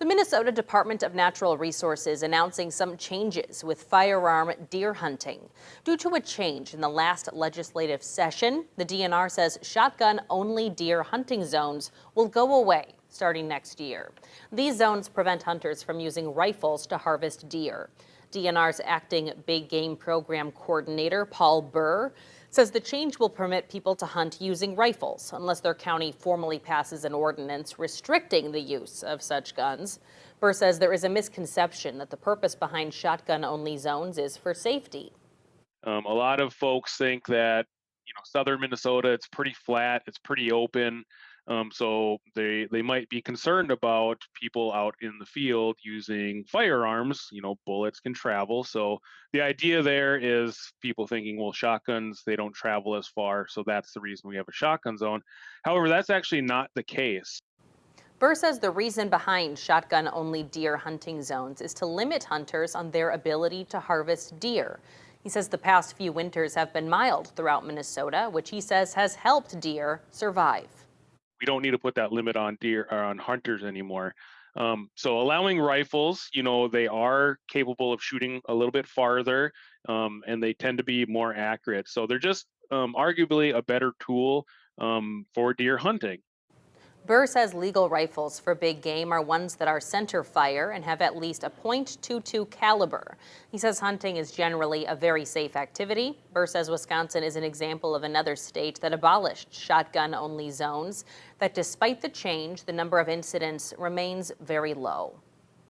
The Minnesota Department of Natural Resources announcing some changes with firearm deer hunting. Due to a change in the last legislative session, the DNR says shotgun-only deer hunting zones will go away starting next year. These zones prevent hunters from using rifles to harvest deer. DNR's acting big game program coordinator, Paul Burr, says the change will permit people to hunt using rifles unless their county formally passes an ordinance restricting the use of such guns. Burr says there is a misconception that the purpose behind shotgun-only zones is for safety. A lot of folks think that, southern Minnesota, it's pretty flat, it's pretty open. So they might be concerned about people out in the field using firearms. Bullets can travel. So the idea there is people thinking, well, shotguns, they don't travel as far. So that's the reason we have a shotgun zone. However, that's actually not the case. Burr says the reason behind shotgun-only deer hunting zones is to limit hunters on their ability to harvest deer. He says the past few winters have been mild throughout Minnesota, which he says has helped deer survive. We don't need to put that limit on deer or on hunters anymore. So allowing rifles, they are capable of shooting a little bit farther, and they tend to be more accurate. So they're just arguably a better tool for deer hunting. Burr says legal rifles for big game are ones that are center fire and have at least a .22 caliber. He says hunting is generally a very safe activity. Burr says Wisconsin is an example of another state that abolished shotgun-only zones, that despite the change, the number of incidents remains very low.